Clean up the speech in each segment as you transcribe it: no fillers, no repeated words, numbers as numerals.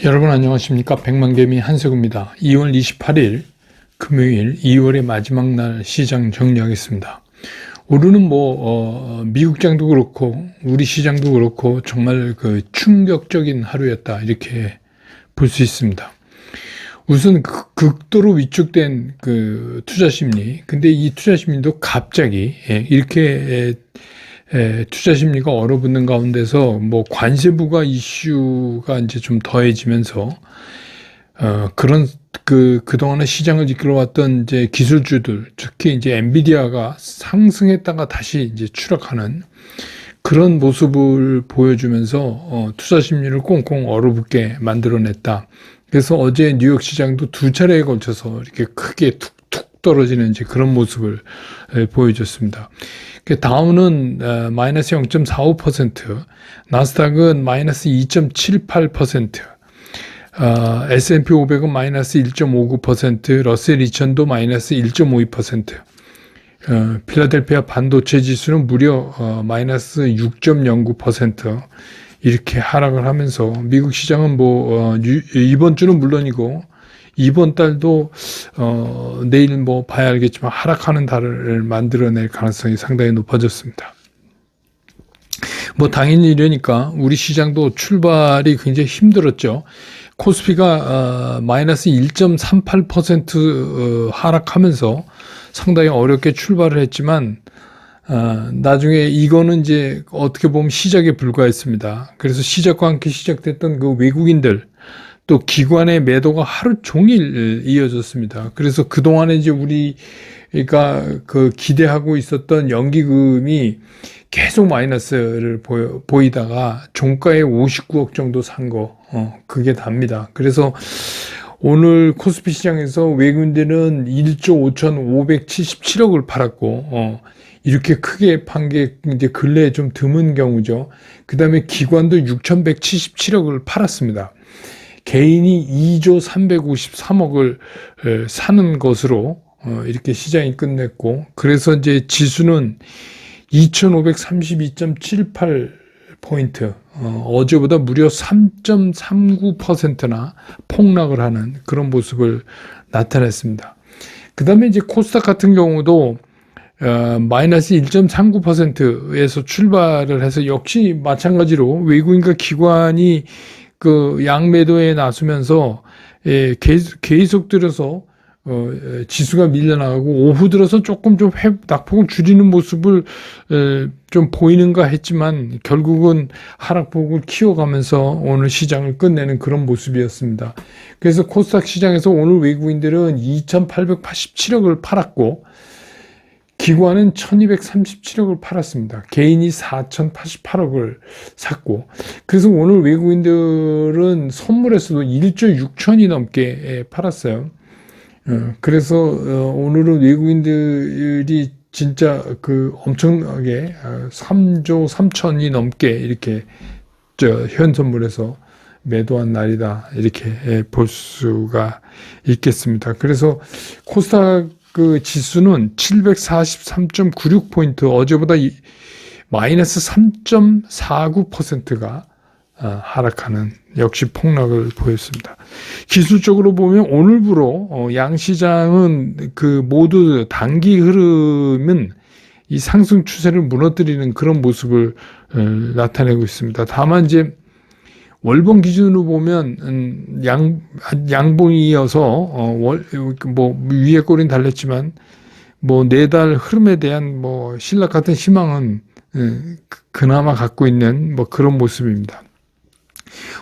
여러분 안녕하십니까? 백만개미 한석우입니다. 2월 28일 금요일 2월의 마지막 날 시장 정리하겠습니다. 오늘은 미국장도 그렇고 우리 시장도 그렇고 정말 충격적인 하루였다 이렇게 볼 수 있습니다. 우선 극도로 위축된 투자 심리, 근데 이 투자 심리도 갑자기 이렇게 투자 심리가 얼어붙는 가운데서 관세부가 이슈가 이제 좀 더해지면서 그런 그동안에 시장을 이끌어왔던 이제 기술주들, 특히 이제 엔비디아가 상승했다가 다시 이제 추락하는 그런 모습을 보여주면서 투자 심리를 꽁꽁 얼어붙게 만들어냈다. 그래서 어제 뉴욕 시장도 두 차례에 걸쳐서 이렇게 크게 툭툭 떨어지는 이제 그런 모습을 보여줬습니다. 다우는 마이너스 0.45%, 나스닥은 마이너스 2.78%, S&P 500은 마이너스 1.59%, 러셀 2000도 마이너스 1.52%, 필라델피아 반도체 지수는 무려 마이너스 6.09% 이렇게 하락을 하면서 미국 시장은 이번 주는 물론이고 이번 달도 내일 봐야 알겠지만 하락하는 달을 만들어낼 가능성이 상당히 높아졌습니다. 당연히 이러니까 우리 시장도 출발이 굉장히 힘들었죠. 코스피가 마이너스 1.38% 하락하면서 상당히 어렵게 출발을 했지만 나중에 이거는 이제 어떻게 보면 시작에 불과했습니다. 그래서 시작과 함께 시작됐던 외국인들 또 기관의 매도가 하루 종일 이어졌습니다. 그래서 그동안에 이제 우리가 기대하고 있었던 연기금이 계속 마이너스를 보이다가 종가에 59억 정도 산 거, 그게 답니다. 그래서 오늘 코스피 시장에서 외국인들은 1조 5,577억을 팔았고, 이렇게 크게 판 게 이제 근래에 좀 드문 경우죠. 그 다음에 기관도 6,177억을 팔았습니다. 개인이 2조 353억을 사는 것으로 이렇게 시장이 끝냈고, 그래서 이제 지수는 2532.78포인트, 어제보다 무려 3.39%나 폭락을 하는 그런 모습을 나타냈습니다. 그 다음에 이제 코스닥 같은 경우도 마이너스 1.39%에서 출발을 해서 역시 마찬가지로 외국인과 기관이 양매도에 나서면서 계속 들어서 지수가 밀려나가고 오후 들어서 조금 좀 낙폭을 줄이는 모습을 좀 보이는가 했지만 결국은 하락폭을 키워가면서 오늘 시장을 끝내는 그런 모습이었습니다. 그래서 코스닥 시장에서 오늘 외국인들은 2,887억을 팔았고 기관은 1,237억을 팔았습니다. 개인이 4,088억을 샀고, 그래서 오늘 외국인들은 선물에서도 1조 6천이 넘게 팔았어요. 그래서 오늘은 외국인들이 진짜 엄청나게 3조 3천이 넘게 이렇게 현 선물에서 매도한 날이다 이렇게 볼 수가 있겠습니다. 그래서 코스닥 지수는 743.96포인트, 어제보다 마이너스 3.49%가 하락하는 역시 폭락을 보였습니다. 기술적으로 보면 오늘부로 양시장은 모두 단기 흐름은 이 상승 추세를 무너뜨리는 그런 모습을 나타내고 있습니다. 다만 이제 월봉 기준으로 보면 양봉이어서 위에 꼬리는 달렸지만 내달 흐름에 대한 신락 같은 희망은 그나마 갖고 있는 그런 모습입니다.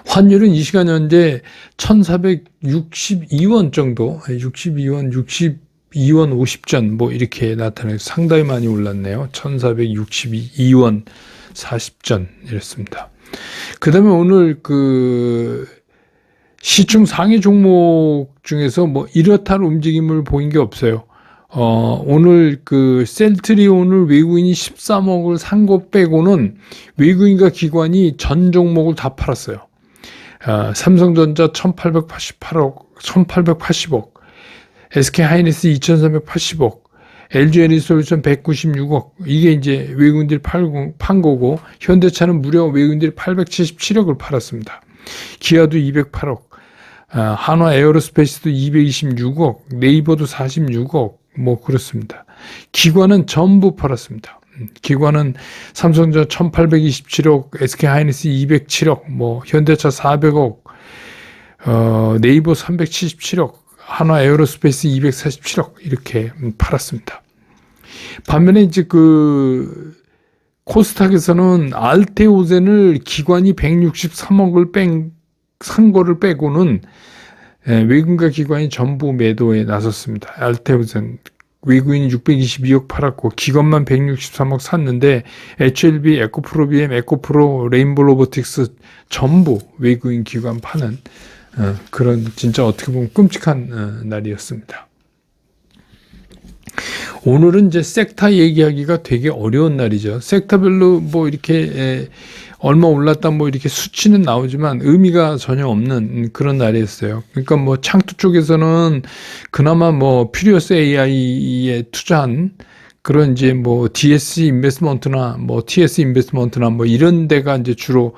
환율은 이 시간 현재 1,462원 정도, 62원 50전 이렇게 나타나서 상당히 많이 올랐네요. 1,462원 40전 이랬습니다. 그 다음에 오늘 시중 상위 종목 중에서 이렇다 할 움직임을 보인 게 없어요. 오늘 셀트리 오늘 외국인이 13억을 산 것 빼고는 외국인과 기관이 전 종목을 다 팔았어요. 삼성전자 1,880억, SK하이닉스 2,380억, LG에너지솔루션 196억, 이게 이제 외국인들이 판 거고, 현대차는 무려 외국인들이 877억을 팔았습니다. 기아도 208억, 한화 에어로스페이스도 226억, 네이버도 46억, 뭐 그렇습니다. 기관은 전부 팔았습니다. 기관은 삼성전자 1827억, SK하이닉스 207억, 뭐 현대차 400억, 네이버 377억, 한화 에어로스페이스 247억 이렇게 팔았습니다. 반면에 이제 그 코스닥에서는 알테오젠을 기관이 163억을 산 거를 빼고는 외국인과 기관이 전부 매도에 나섰습니다. 알테오젠 외국인이 622억 팔았고 기관만 163억 샀는데 HLB, 에코프로비엠, 에코프로, 레인보 로보틱스 전부 외국인 기관 파는 그런 진짜 어떻게 보면 끔찍한 날이었습니다. 오늘은 이제 섹터 얘기하기가 되게 어려운 날이죠. 섹터별로 뭐 이렇게 얼마 올랐다 뭐 이렇게 수치는 나오지만 의미가 전혀 없는 그런 날이었어요. 그러니까 뭐 창투 쪽에서는 그나마 뭐 퓨리어스 AI에 투자한 그런 이제 뭐 DS 인베스트먼트나 뭐 TS 인베스트먼트나 뭐 이런 데가 이제 주로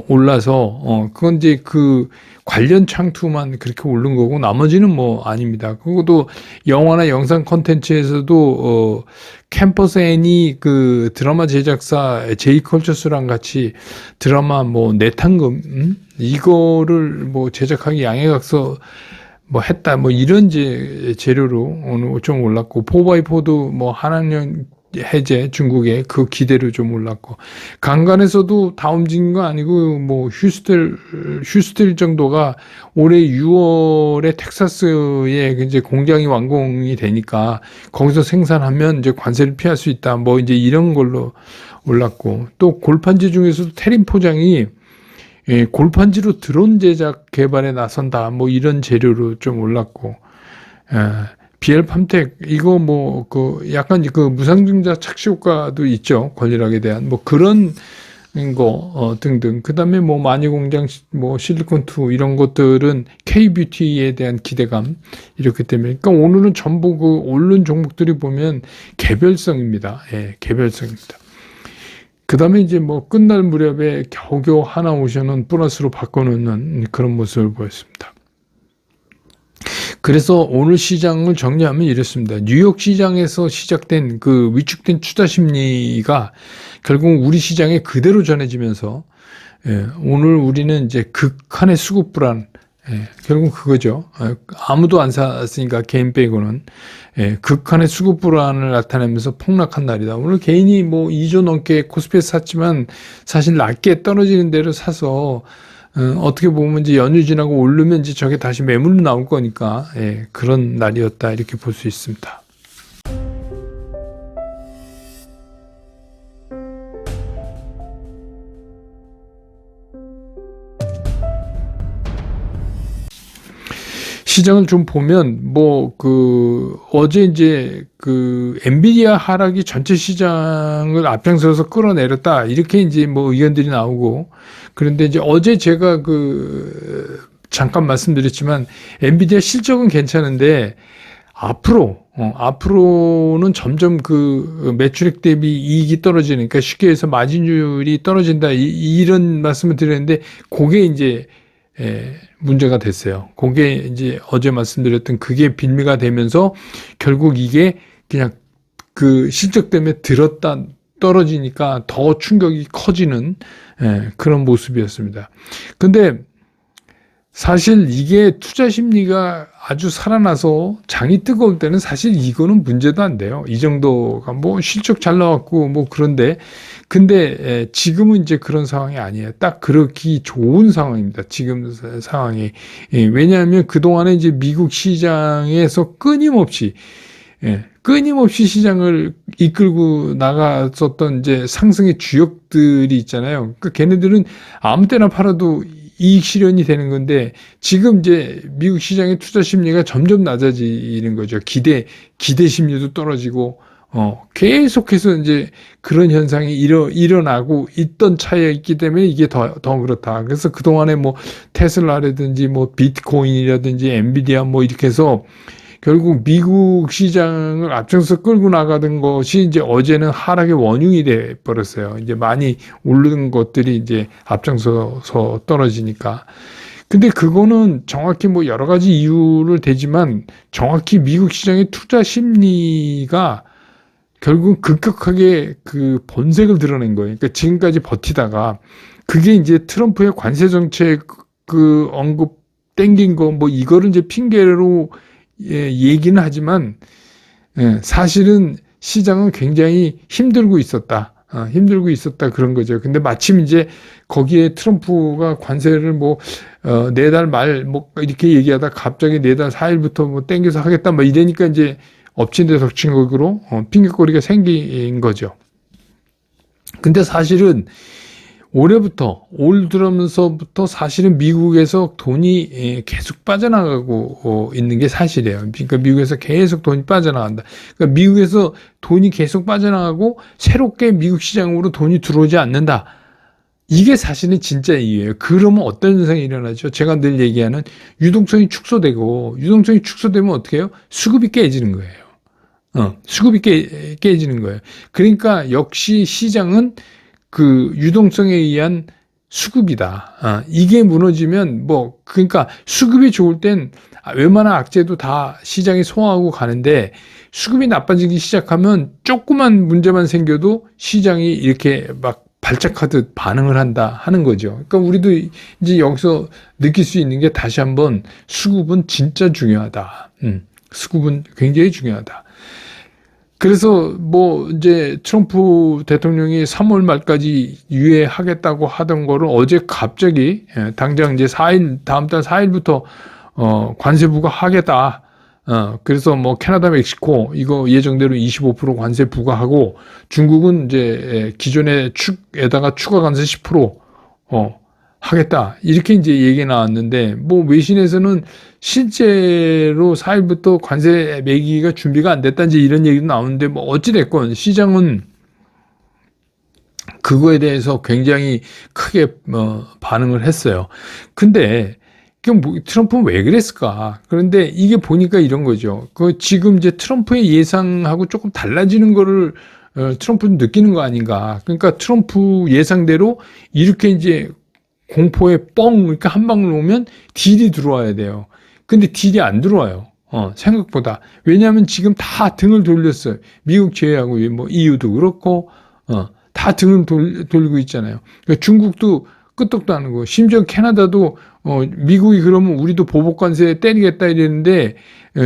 올라서 그건 이제 그 관련 창투만 그렇게 오른 거고 나머지는 뭐 아닙니다. 그것도 영화나 영상 콘텐츠에서도 캠퍼스 애니 그 드라마 제작사 제이컬처스랑 같이 드라마 뭐 내탕금 이거를 뭐 제작하기 양해각서 뭐 했다 뭐 이런 이제 재료로 오늘 좀 올랐고 4x4도 뭐 한학년 해제 중국의 그 기대로 좀 올랐고 강간에서도 다 움직인 거 아니고 뭐 휴스텔 정도가 올해 6월에 텍사스에 이제 공장이 완공이 되니까 거기서 생산하면 이제 관세를 피할 수 있다 뭐 이제 이런 걸로 올랐고 또 골판지 중에서도 테린 포장이 골판지로 드론 제작 개발에 나선다 뭐 이런 재료로 좀 올랐고 BL팜텍 이거 뭐 그 약간 그 무상증자 착시 효과도 있죠. 권리락에 대한 뭐 그런 거 등등. 그다음에 뭐 마니공장 뭐 실리콘2 이런 것들은 K뷰티에 대한 기대감 이렇기 때문에 그러니까 오늘은 전부 그 오른 종목들이 보면 개별성입니다. 예, 개별성입니다. 그다음에 이제 뭐 끝날 무렵에 겨우겨우 하나오션은 플러스로 바꿔놓는 그런 모습을 보였습니다. 그래서 오늘 시장을 정리하면 이렇습니다. 뉴욕 시장에서 시작된 그 위축된 투자 심리가 결국 우리 시장에 그대로 전해지면서 오늘 우리는 이제 극한의 수급 불안 결국 그거죠. 아무도 안 샀으니까 개인 빼고는 극한의 수급 불안을 나타내면서 폭락한 날이다. 오늘 개인이 뭐 2조 넘게 코스피에 샀지만 사실 낮게 떨어지는 대로 사서 어떻게 보면 이제 연휴 지나고 오르면 이제 저게 다시 매물로 나올 거니까 그런 날이었다 이렇게 볼 수 있습니다. 시장을 좀 보면 뭐 그 어제 이제 그 엔비디아 하락이 전체 시장을 앞장서서 끌어내렸다 이렇게 이제 뭐 의견들이 나오고 그런데 이제 어제 제가 그 잠깐 말씀드렸지만 엔비디아 실적은 괜찮은데 앞으로는 점점 그 매출액 대비 이익이 떨어지니까 쉽게 해서 마진율이 떨어진다 이런 말씀을 드렸는데 그게 이제 문제가 됐어요. 그게 이제 어제 말씀드렸던 그게 빌미가 되면서 결국 이게 그냥 그 실적 때문에 들었다 떨어지니까 더 충격이 커지는 그런 모습이었습니다. 근데 사실 이게 투자 심리가 아주 살아나서 장이 뜨거울 때는 사실 이거는 문제도 안 돼요. 이 정도가 뭐 실적 잘 나왔고 뭐 그런데 근데 지금은 이제 그런 상황이 아니에요. 딱 그렇기 좋은 상황입니다. 지금 상황이. 왜냐하면 그동안에 이제 미국 시장에서 끊임없이 시장을 이끌고 나갔었던 이제 상승의 주역들이 있잖아요. 그러니까 걔네들은 아무 때나 팔아도 이익 실현이 되는 건데 지금 이제 미국 시장의 투자 심리가 점점 낮아지는 거죠. 기대 심리도 떨어지고 계속해서 이제 그런 현상이 일어나고 있던 차이가 있기 때문에 이게 더 그렇다. 그래서 그동안에 뭐 테슬라라든지 뭐 비트코인이라든지 엔비디아 뭐 이렇게 해서 결국 미국 시장을 앞장서 끌고 나가던 것이 이제 어제는 하락의 원흉이 돼 버렸어요. 이제 많이 오르는 것들이 이제 앞장서서 떨어지니까. 근데 그거는 정확히 뭐 여러 가지 이유를 대지만 정확히 미국 시장의 투자 심리가 결국 급격하게 그 본색을 드러낸 거예요. 그러니까 지금까지 버티다가 그게 이제 트럼프의 관세 정책 그 언급 땡긴 거 뭐 이거를 이제 핑계로 얘기는 하지만 사실은 시장은 굉장히 힘들고 있었다. 힘들고 있었다 그런 거죠. 근데 마침 이제 거기에 트럼프가 관세를 뭐 내달 말 뭐 이렇게 얘기하다 갑자기 내달 4일부터 뭐 땡겨서 하겠다 뭐 이러니까 이제 엎친 데 덮친 거로 핑계거리가 생긴 거죠. 근데 사실은 올해부터 올 들어면서부터 사실은 미국에서 돈이 계속 빠져나가고 있는 게 사실이에요. 그러니까 미국에서 계속 돈이 빠져나간다. 그러니까 미국에서 돈이 계속 빠져나가고 새롭게 미국 시장으로 돈이 들어오지 않는다. 이게 사실은 진짜 이유예요. 그러면 어떤 현상이 일어나죠? 제가 늘 얘기하는 유동성이 축소되고 유동성이 축소되면 어떻게 해요? 수급이 깨지는 거예요. 수급이 깨지는 거예요. 그러니까 역시 시장은 그 유동성에 의한 수급이다. 이게 무너지면 그러니까 수급이 좋을 땐 웬만한 악재도 다 시장이 소화하고 가는데 수급이 나빠지기 시작하면 조그만 문제만 생겨도 시장이 이렇게 막 발작하듯 반응을 한다 하는 거죠. 그러니까 우리도 이제 여기서 느낄 수 있는 게 다시 한번 수급은 진짜 중요하다. 수급은 굉장히 중요하다. 그래서 뭐 이제 트럼프 대통령이 3월 말까지 유예하겠다고 하던 거를 어제 갑자기 당장 이제 다음 달 4일부터 관세 부과하겠다. 그래서 뭐 캐나다, 멕시코 이거 예정대로 25% 관세 부과하고 중국은 이제 기존의 축에다가 추가 관세 10% 하겠다. 이렇게 이제 얘기 나왔는데 뭐 외신에서는 실제로 4일부터 관세 매기가 준비가 안 됐다 이제 이런 얘기도 나오는데 뭐 어찌 됐건 시장은 그거에 대해서 굉장히 크게 반응을 했어요. 근데 트럼프는 왜 그랬을까? 그런데 이게 보니까 이런 거죠. 지금 이제 트럼프의 예상하고 조금 달라지는 거를 트럼프는 느끼는 거 아닌가. 그러니까 트럼프 예상대로 이렇게 이제 공포에 그러니까 한 방울 오면 딜이 들어와야 돼요. 근데 딜이 안 들어와요. 생각보다. 왜냐하면 지금 다 등을 돌렸어요. 미국 제외하고 뭐 EU도 그렇고, 다 등을 돌리고 있잖아요. 그러니까 중국도 끄떡도 안 하고, 심지어 캐나다도, 미국이 그러면 우리도 보복관세 때리겠다 이랬는데,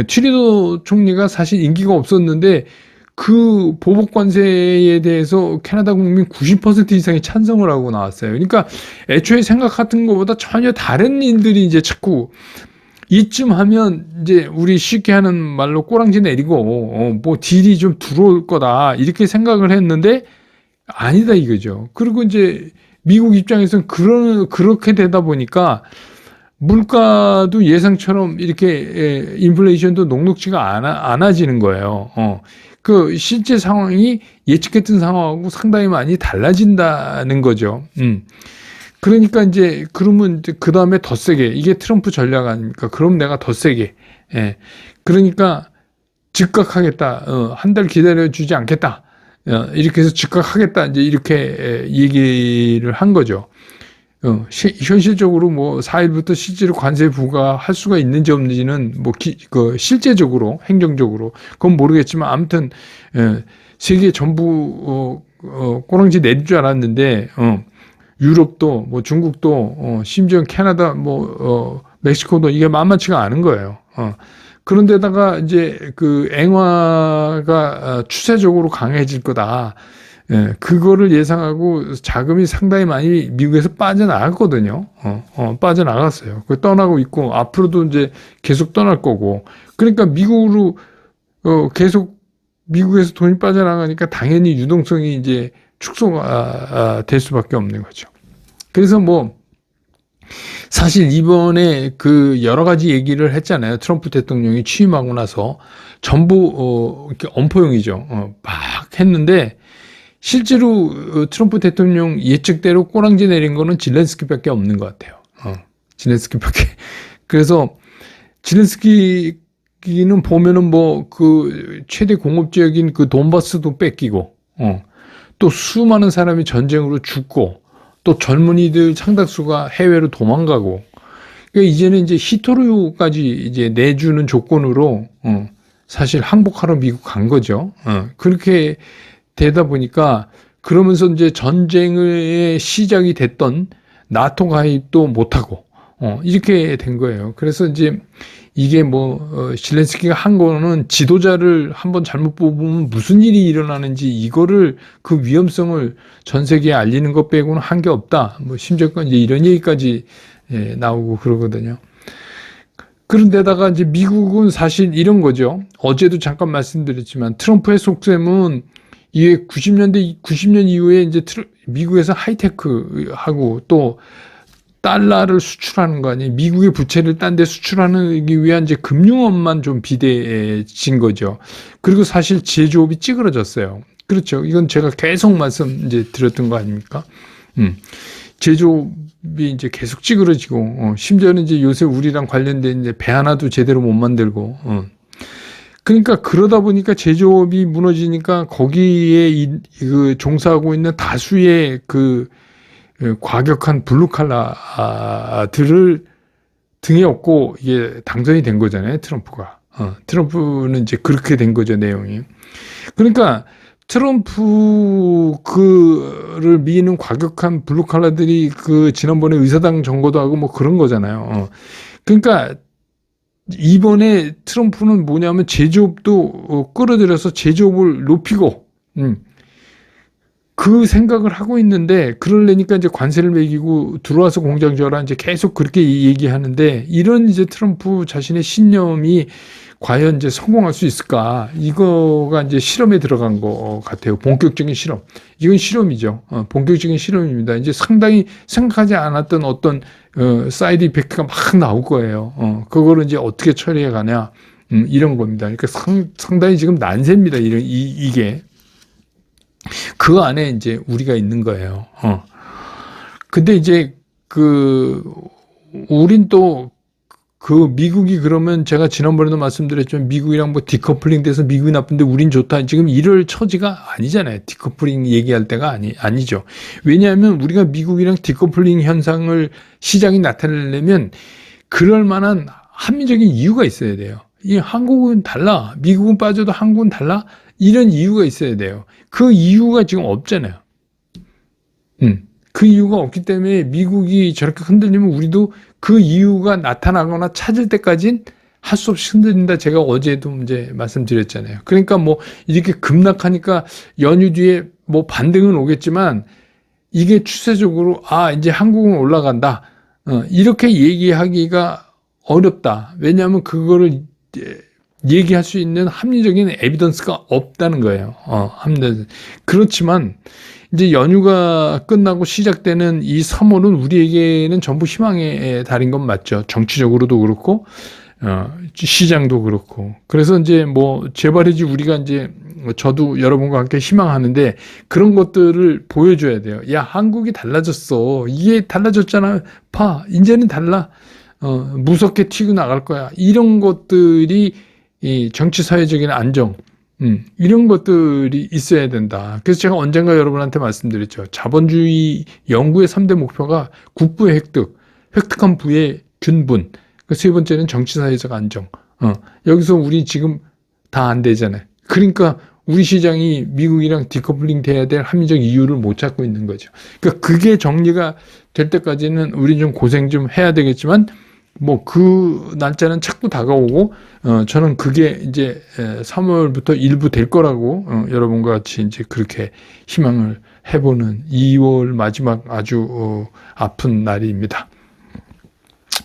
트리도 총리가 사실 인기가 없었는데, 그 보복관세에 대해서 캐나다 국민 90% 이상이 찬성을 하고 나왔어요. 그러니까 애초에 생각했던 것보다 전혀 다른 일들이 이제 자꾸 이쯤 하면 이제 우리 쉽게 하는 말로 꼬랑지 내리고 뭐 딜이 좀 들어올 거다 이렇게 생각을 했는데 아니다 이거죠. 그리고 이제 미국 입장에서는 그렇게 되다 보니까 물가도 예상처럼 이렇게 인플레이션도 녹록지가 않아지는 거예요. 그 실제 상황이 예측했던 상황하고 상당히 많이 달라진다는 거죠. 그러니까 이제 그러면 이제 그 다음에 더 세게 이게 트럼프 전략 아닙니까? 그럼 내가 더 세게. 그러니까 즉각하겠다. 한 달 기다려 주지 않겠다. 이렇게 해서 즉각하겠다. 이제 이렇게 얘기를 한 거죠. 현실적으로 뭐 4일부터 실제로 관세 부과할 수가 있는지 없는지는 뭐 실제적으로 행정적으로 그건 모르겠지만 아무튼 세계 전부 꼬랑지 내릴 줄 알았는데 유럽도 뭐 중국도 심지어 캐나다 뭐 멕시코도 이게 만만치가 않은 거예요. 그런데다가 이제 그 엔화가 추세적으로 강해질 거다. 그거를 예상하고 자금이 상당히 많이 미국에서 빠져나갔거든요. 빠져나갔어요. 그 떠나고 있고 앞으로도 이제 계속 떠날 거고. 그러니까 미국으로 계속 미국에서 돈이 빠져나가니까 당연히 유동성이 이제 축소가 될 수밖에 없는 거죠. 그래서 뭐 사실 이번에 그 여러 가지 얘기를 했잖아요. 트럼프 대통령이 취임하고 나서 전부 이렇게 엄포용이죠. 막 했는데 실제로 트럼프 대통령 예측대로 꼬랑지 내린 거는 질렌스키밖에 없는 것 같아요. 질렌스키밖에. 그래서 질렌스키는 보면은 뭐 그 최대 공업 지역인 그 돈바스도 뺏기고, 또 수많은 사람이 전쟁으로 죽고, 또 젊은이들 상당수가 해외로 도망가고, 그러니까 이제는 이제 히토류까지 이제 내주는 조건으로 사실 항복하러 미국 간 거죠. 그렇게 되다 보니까 그러면서 이제 전쟁의 시작이 됐던 나토 가입도 못하고 이렇게 된 거예요. 그래서 이제 이게 젤렌스키가 한 거는 지도자를 한번 잘못 뽑으면 무슨 일이 일어나는지 이거를 그 위험성을 전 세계에 알리는 것 빼고는 한 게 없다. 심지어 이제 이런 얘기까지 나오고 그러거든요. 그런데다가 이제 미국은 사실 이런 거죠. 어제도 잠깐 말씀드렸지만 트럼프의 속셈은 이게 90년 이후에 이제 미국에서 하이테크하고 또 달러를 수출하는 거 아니에요. 미국의 부채를 딴 데 수출하기 위한 이제 금융업만 좀 비대해진 거죠. 그리고 사실 제조업이 찌그러졌어요. 그렇죠. 이건 제가 계속 이제 드렸던 거 아닙니까? 제조업이 이제 계속 찌그러지고, 심지어는 이제 요새 우리랑 관련된 이제 배 하나도 제대로 못 만들고, 그러니까 그러다 보니까 제조업이 무너지니까 거기에 그 종사하고 있는 다수의 그 과격한 블루칼라들을 등에 업고 이게 당선이 된 거잖아요, 트럼프가. 트럼프는 이제 그렇게 된 거죠, 내용이. 그러니까 트럼프를 미는 과격한 블루칼라들이 그 지난번에 의사당 선거도 하고 뭐 그런 거잖아요. 그러니까 이번에 트럼프는 뭐냐면 제조업도 끌어들여서 제조업을 높이고, 그 생각을 하고 있는데, 그러려니까 이제 관세를 매기고 들어와서 공장 지어라 이제 계속 그렇게 얘기하는데, 이런 이제 트럼프 자신의 신념이 과연 이제 성공할 수 있을까? 이거가 이제 실험에 들어간 것 같아요. 본격적인 실험. 이건 실험이죠. 본격적인 실험입니다. 이제 상당히 생각하지 않았던 어떤, 사이드 이펙트가 막 나올 거예요. 그거를 이제 어떻게 처리해 가냐. 이런 겁니다. 그러니까 상당히 지금 난세입니다. 이게. 그 안에 이제 우리가 있는 거예요. 근데 이제 우린 또 미국이 그러면 제가 지난번에도 말씀드렸지만 미국이랑 뭐 디커플링 돼서 미국이 나쁜데 우린 좋다. 지금 이럴 처지가 아니잖아요. 디커플링 얘기할 때가 아니죠. 왜냐하면 우리가 미국이랑 디커플링 현상을 시장이 나타내려면 그럴 만한 합리적인 이유가 있어야 돼요. 이 한국은 달라. 미국은 빠져도 한국은 달라. 이런 이유가 있어야 돼요. 그 이유가 지금 없잖아요. 그 이유가 없기 때문에 미국이 저렇게 흔들리면 우리도 그 이유가 나타나거나 찾을 때까지는 할 수 없이 흔들린다. 제가 어제도 이제 말씀드렸잖아요. 그러니까 뭐 이렇게 급락하니까 연휴 뒤에 뭐 반등은 오겠지만 이게 추세적으로 이제 한국은 올라간다. 이렇게 얘기하기가 어렵다. 왜냐하면 그거를 얘기할 수 있는 합리적인 에비던스가 없다는 거예요. 그렇지만 이제 연휴가 끝나고 시작되는 이 3월은 우리에게는 전부 희망의 달인 건 맞죠. 정치적으로도 그렇고 시장도 그렇고. 그래서 이제 뭐 제발이지 우리가 이제 저도 여러분과 함께 희망하는데 그런 것들을 보여줘야 돼요. 야, 한국이 달라졌어. 이게 달라졌잖아. 봐, 이제는 달라. 무섭게 튀고 나갈 거야. 이런 것들이 이 정치 사회적인 안정, 이런 것들이 있어야 된다. 그래서 제가 언젠가 여러분한테 말씀드렸죠. 자본주의 연구의 3대 목표가 국부의 획득한 부의 균분. 그 세 번째는 정치 사회적 안정. 여기서 우리 지금 다 안 되잖아요. 그러니까 우리 시장이 미국이랑 디커플링 돼야 될 합리적 이유를 못 찾고 있는 거죠. 그러니까 그게 정리가 될 때까지는 우리 좀 고생 좀 해야 되겠지만 뭐 그 날짜는 자꾸 다가오고 저는 그게 이제 3월부터 일부 될 거라고 여러분과 같이 이제 그렇게 희망을 해보는 2월 마지막 아주 아픈 날입니다.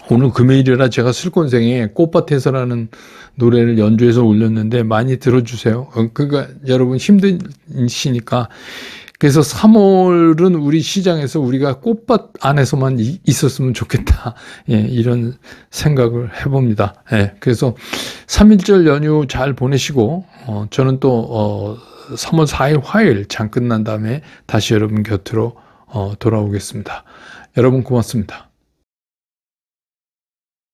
오늘 금요일이라 제가 술권생에 꽃밭에서라는 노래를 연주해서 올렸는데 많이 들어주세요. 그러니까 여러분 힘드시니까. 그래서 3월은 우리 시장에서 우리가 꽃밭 안에서만 있었으면 좋겠다. 이런 생각을 해봅니다. 그래서 3.1절 연휴 잘 보내시고, 저는 또, 3월 4일 화요일 장 끝난 다음에 다시 여러분 곁으로 돌아오겠습니다. 여러분 고맙습니다.